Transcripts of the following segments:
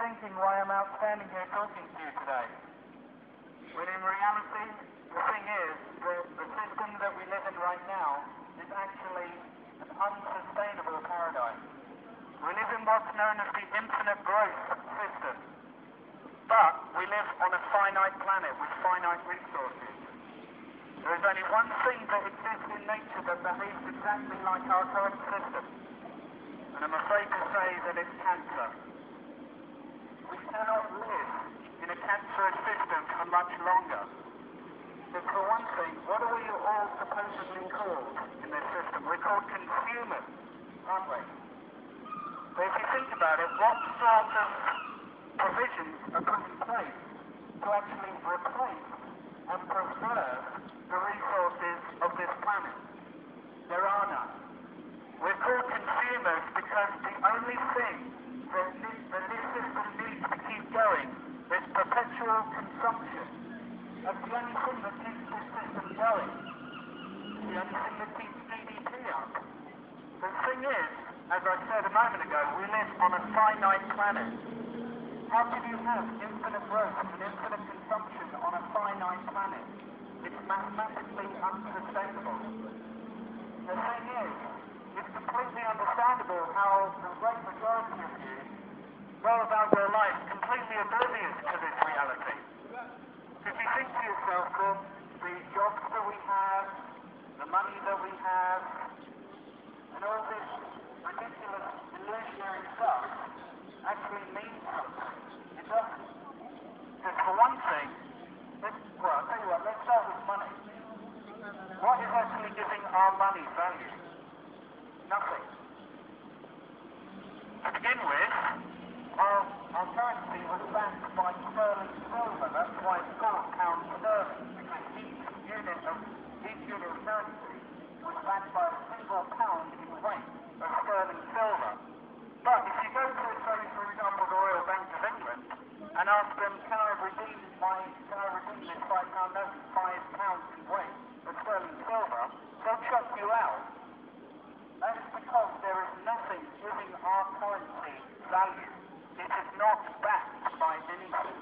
thinking why I'm out standing here talking to you today. When in reality, the thing is that the system that we live in right now is actually an unsustainable paradigm. We live in what's known as the infinite growth system, but we live on a finite planet with finite resources. There is only one thing that exists in nature that behaves exactly like our current system, and I'm afraid to say that it's cancer. We cannot live in a cancerous system for much longer. But for one thing, what are we all supposedly called in this system? We're called consumers, aren't we? But if you think about it, what sort of provisions are put in place to actually replace and preserve the resources of this planet? There are none. We're called consumers because the only thing that this system needs to keep going is perpetual consumption. That's the only thing that keeps this system going. It's the only thing that keeps GDP up. The thing is, as I said a moment ago, we live on a finite planet. How can you have infinite growth and infinite consumption on a finite planet? It's mathematically unsustainable. The thing is, it's completely understandable how the great majority of you go about your life completely oblivious to this reality. If you think to yourself, well, the jobs that we have, the money that we have, and all this ridiculous illusionary stuff actually means something. It doesn't. Because for one thing, I'll tell you what, let's start with money. What is actually giving our money value? Nothing. To begin with, our currency was backed by sterling silver. That's why it's called pound sterling, because each unit of currency was backed by a single pound in weight of sterling silver. But if you go to, say, for example, the Royal Bank of England and ask them, can I redeem this £5 note, 5 pounds in weight of sterling silver, they'll chuck you out. That is because there is nothing giving our currency value. It is not backed by anything.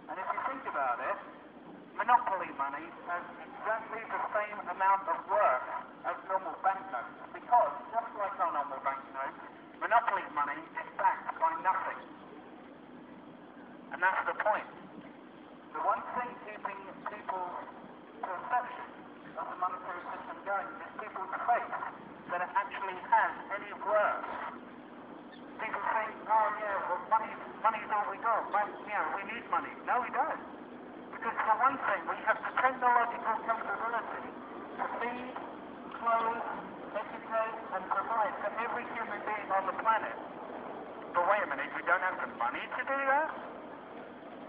And if you think about it, monopoly money has exactly the same amount of worth as normal banknotes, because just like our normal banknotes, monopoly money is backed by nothing. And that's the point. The one thing keeping people's perception of the monetary system going is people's faith that it actually has any worth. People think, oh yeah, well money's all we got. We need money. No, we don't. Because for one thing, we have the technological capability to feed, clothe, educate, and provide for every human being on the planet. But wait a minute, we don't have the money to do that?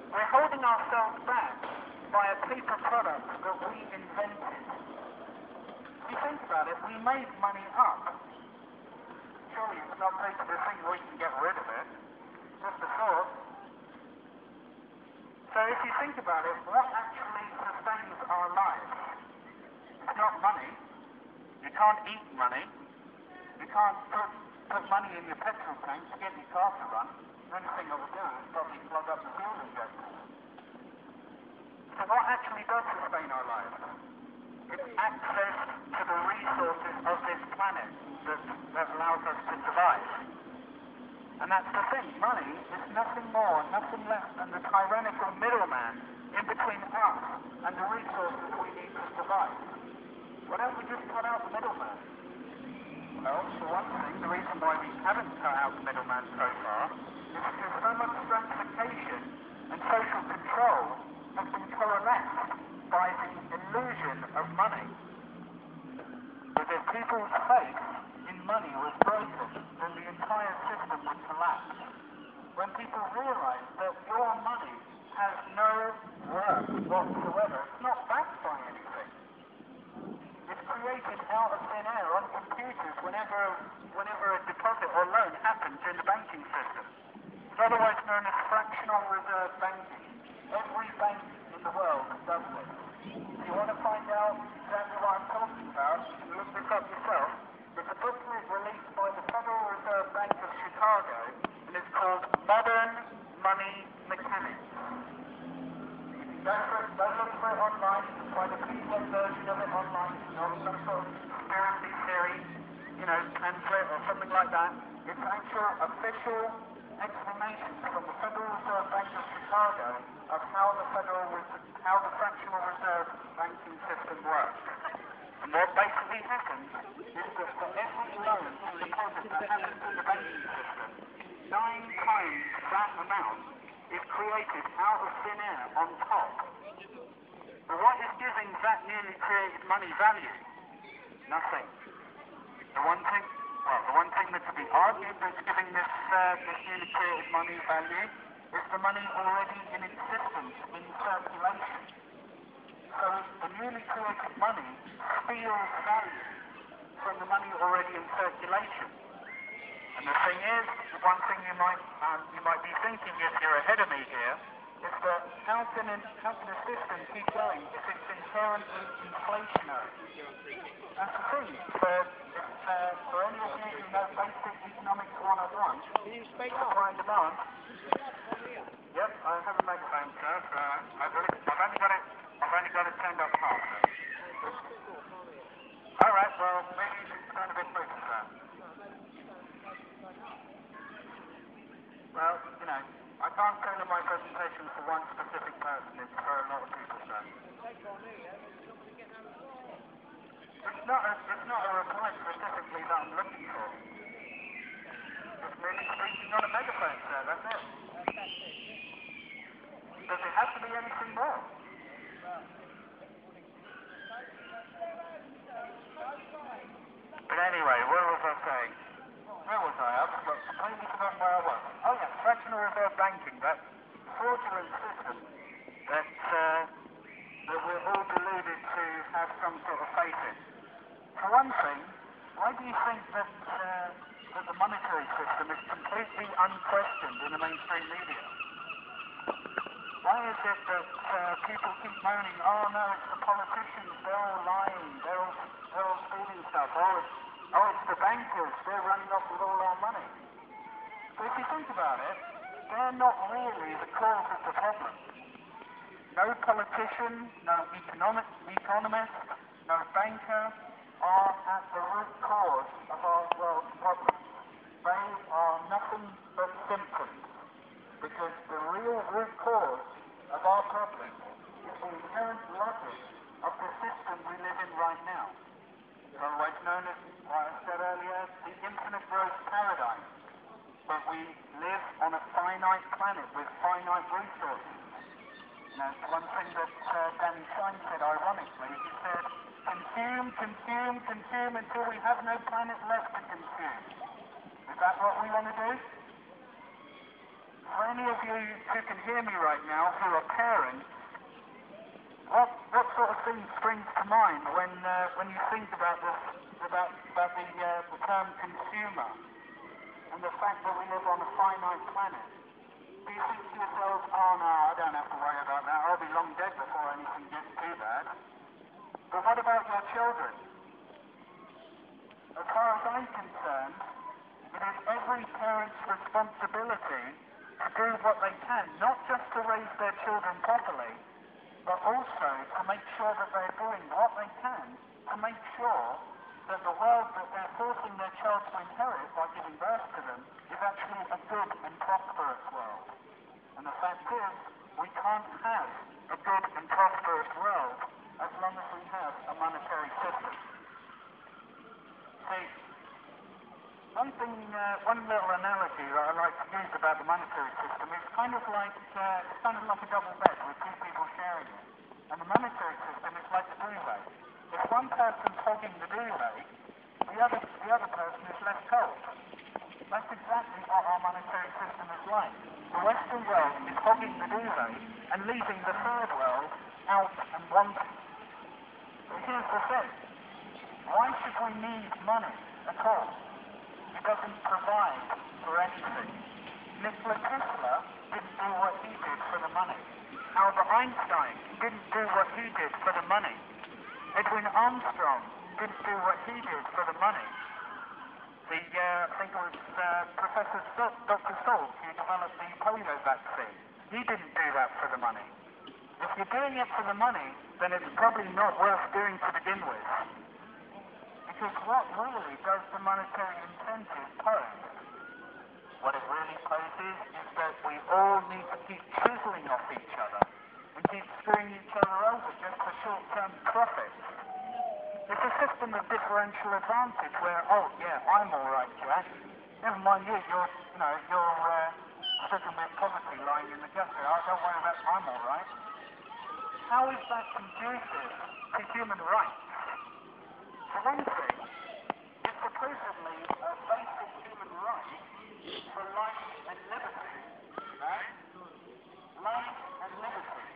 We're holding ourselves back by a paper product that we invented. If you think about it, we made money up. Surely it's not paper the thing where you can get rid of it. Just a thought. So if you think about it, what actually sustains our lives? It's not money. You can't eat money. You can't put money in your petrol tank to get your car to run. The only thing it will do is probably plug up the fuel injectors. So what actually does sustain our lives? It's access to the resources of this planet that allows us to survive. And that's the thing, money is nothing more, nothing less than the tyrannical middleman in between us and the resources we need to survive. Why don't we just cut out the middleman? Well, for one thing, the reason why we haven't cut out the middleman so far is because so much stratification and social control has been coalesced by the illusion of money. But if people's faith in money was broken, then the entire system would collapse. When people realize that your money has no worth whatsoever, it's not backed by anything. It's created out of thin air on computers whenever a deposit or loan happens in the banking system. It's otherwise known as fractional reserve banking. Every bank in the world does this. If you want to find out exactly what I'm talking about, you can look this up yourself. There's a booklet released by the Federal Reserve Bank of Chicago, and it's called look for it online, you can find a PDF version of it online, not some sort of conspiracy theory, pamphlet or something like that. It's actual official explanations from the Federal Reserve Bank of Chicago of how the fractional reserve banking system works. And what basically happens is that for every loan or deposit that happens in the banking system, 9 times that amount is created out of thin air on top. But what is giving that newly created money value? Nothing. The one thing that to be argued that's giving this newly created money value is the money already in existence, in circulation. So the newly created money steals value from the money already in circulation. And the thing is, one thing you might be thinking if you're ahead of me here, is that how can a system keep going if it's inherently inflationary? That's the thing. For any of you who know basic economics 101, supply and demand. Yep, I have a megaphone, sir. I've only got it turned up half. All right, well, maybe you should turn a bit closer, sir. Well, I can't tailor my presentation for one specific person. It's for a lot of people, sir. It's not a reply specifically that I'm looking for. It's merely speaking on a megaphone, sir. That's it. Does it have to be anything more? But anyway, what was I saying? Where was I? I've completely forgotten where I was. Oh yeah, fractional reserve banking, that fraudulent system that we're all deluded to have some sort of faith in. For one thing, why do you think that the monetary system is completely unquestioned in the mainstream media? Why is it that people keep moaning, oh no, it's the politicians, they're all lying, they're all stealing stuff, oh it's the bankers, they're running off with all our money. But if you think about it, they're not really the cause of the problem. No politician, no economist, no banker are at the root cause of our world's problems. They are nothing but symptoms, because the real root cause of our problems is the inherent logic of the system we live in right now. Otherwise known as, what I said earlier, the infinite growth paradigm. But we live on a finite planet with finite resources. One thing that Danny Stein said ironically, he said, consume until we have no planet left to consume. Is that what we want to do? For any of you who can hear me right now who are parents, what sort of thing springs to mind when you think about the term consumer and the fact that we live on a finite planet? Do you think to yourselves, oh no, I don't have to worry about that, I'll be long dead before anything gets too bad? But what about your children? As far as I'm concerned, it is every parent's responsibility to do what they can, not just to raise their children properly, but also to make sure that they're doing what they can to make sure that the world that they're forcing their child to inherit by giving birth to them is actually a good and prosperous world. And the fact is, we can't have a good and prosperous world as long as we have a monetary system. See, one little analogy that I like to use about the monetary system is kind of like a double bed with two people sharing it. And the monetary system is like a duvet. If one person's hogging the duvet, the other person is left cold. That's exactly what our monetary system is like. The Western world is hogging the duvet and leaving the third world out and wanting. But here's the thing. Why should we need money at all? It doesn't provide for anything. Nikola Tesla didn't do what he did for the money. Albert Einstein didn't do what he did for the money. Edwin Armstrong didn't do what he did for the money. I think it was Dr. Salk who developed the polio vaccine. He didn't do that for the money. If you're doing it for the money, then it's probably not worth doing to begin with. Because what really does the monetary incentive pose? What it really poses is that we all need to keep chiseling off each other and keep screwing each other over just for short-term profits. It's a system of differential advantage where, oh yeah, I'm alright, Jack. Never mind you, you're stricken with poverty lying in the gutter. Oh, don't worry about it, I'm alright. How is that conducive to human rights? For one thing, it's supposedly a basic human right for life and liberty. Right? Life and liberty.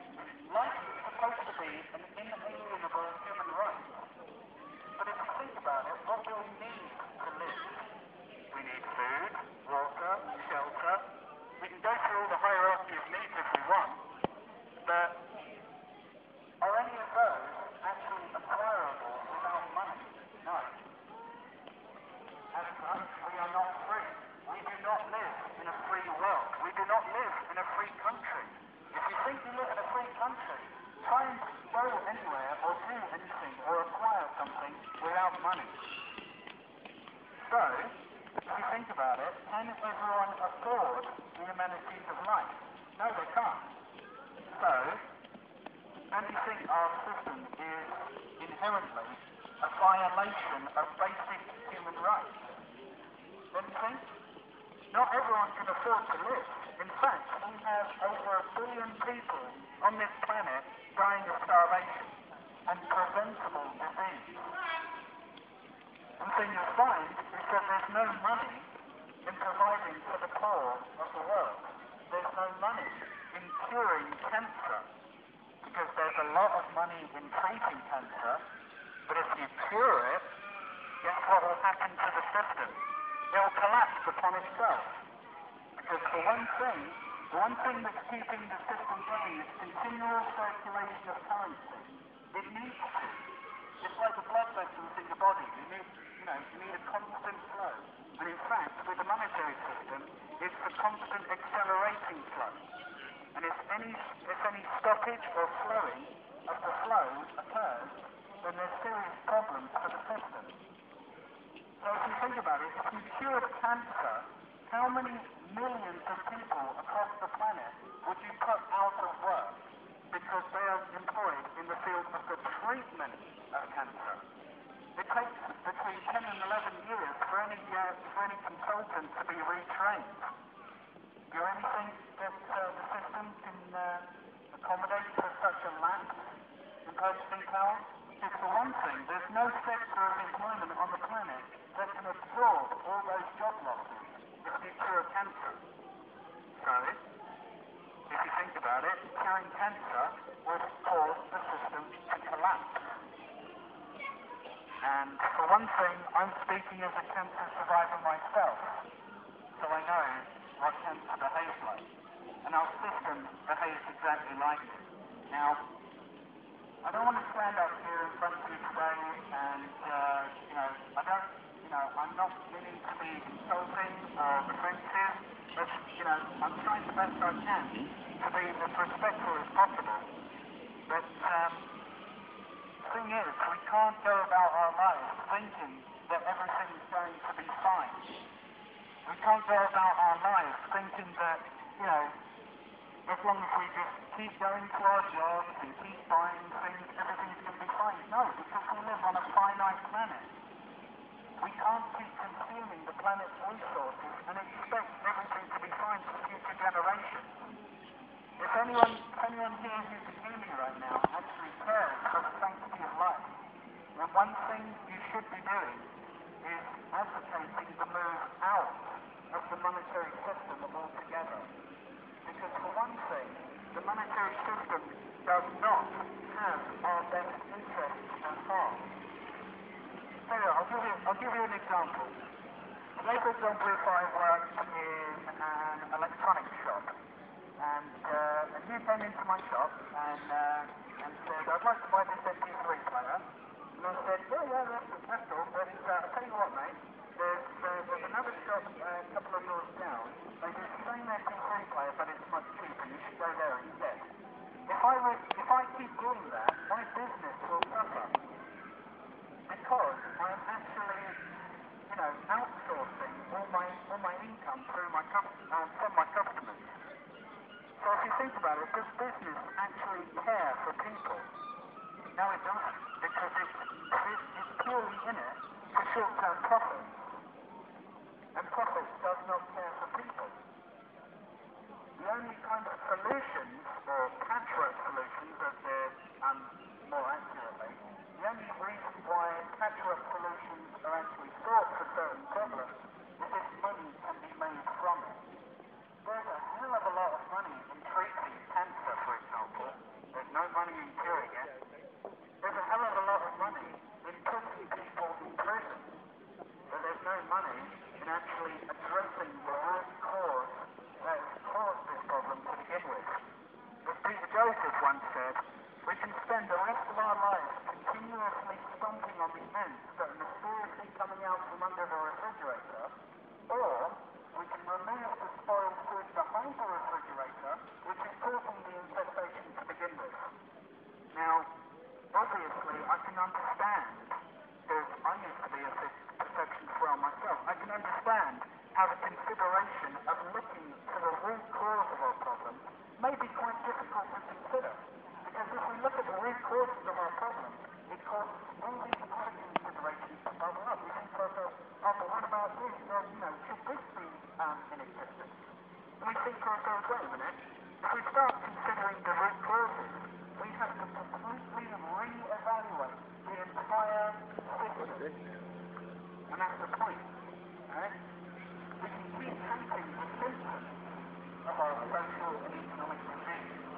Life is supposed to be an inalienable human right. But if you think about it, what do we need to live? We need food, water, shelter. We can go through all the hierarchy of needs if we want, but are any of those actually acquirable without money? No. As such, we are not free. We do not live in a free world. We do not live in a free country. If you think you live in a free country, try and go anywhere or do anything or acquire something without money. So, if you think about it, can everyone afford the amenities of life? No, they can't. So, and you think our system is inherently a violation of basic human rights? Don't you think? Not everyone can afford to live. In fact, we have over 1 billion people on this planet dying of starvation and preventable disease. And so you'll find is that there's no money in providing for the poor of the world. There's no money in curing cancer, because there's a lot of money in treating cancer, but if you cure it, guess what will happen to the system? It will collapse upon itself. Because the one thing that's keeping the system going is continual circulation of currency. It needs to. It's like the blood vessels in your body. You need a constant flow. And in fact, with the monetary system, it's a constant accelerating flow. And if any stoppage or slowing of the flow occurs, then there's serious problems for the system. So if you think about it, if you cured cancer, how many millions of people across the planet would you put out of work because they are employed in the field of the treatment of cancer? It takes between 10 and 11 years for any consultant to be retrained. Do you anything that the system can accommodate for such a lapse in purchasing power? Because for one thing, there's no sector of employment on the planet that can absorb all those job losses if you cure cancer. So, if you think about it, curing cancer would cause the system to collapse. And for one thing, I'm speaking as a cancer survivor myself, so I know what cancer behaves like. And our system behaves exactly like it. Now, I don't want to stand up here in front of you today and, I'm not meaning to be insulting or offensive, but, I'm trying the best I can to be as respectful as possible. But, the thing is, we can't go about our lives thinking that everything's going to be fine. We can't go about our lives thinking that, as long as we just keep going to our jobs and keep buying things, everything's going to be fine. No, because we live on a finite planet. We can't keep consuming the planet's resources and expect everything to be fine for future generations. If anyone here who can hear me right now actually cares for the sanctity of life, then one thing you should be doing is advocating the move out of the monetary system altogether. Because for one thing, the monetary system does not have our best interests at heart. So I'll give you an example. Say, for example, if I worked in an electronics shop, and you came into my shop and said, I'd like to buy this MP3 player. And I said, yeah, that's cool, but I'll tell you what, mate, there's another shop a couple of doors down. They do the same MP3 player, but it's much cheaper. You should go there instead. If I was No, it doesn't, because it's purely in it for short-term profits. And profits does not care for people. The only kind of solutions, or patchwork solutions as they're more accurately, the only reason why patchwork solutions are actually sought for certain problems is if money can be made from it. There's a hell of a lot of money in treating cancer, for example. There's no money in curing it. There's a hell of a lot of money in putting people in prison. But there's no money in actually addressing the root cause that has caused this problem to begin with. As Peter Joseph once said, we can spend the rest of our lives continuously stomping on the ants that are mysteriously coming out from under the refrigerator, or we can remove the spoiled food behind the refrigerator, which is causing the infestation to begin with. Now, obviously, I can understand, because I used to be a perception swell myself, I can understand how the consideration of looking to the root cause of our problem may be quite difficult to consider. Because if we look at the root causes of our problem, it causes all these other considerations to bubble up. We think to ourselves, oh, but what about this? Well, should this be in existence? And we think to ourselves, wait a minute, if we start considering the root causes, we have to completely re-evaluate the entire system. And that's the point, right? We can keep treating the symptoms of our social and economic disease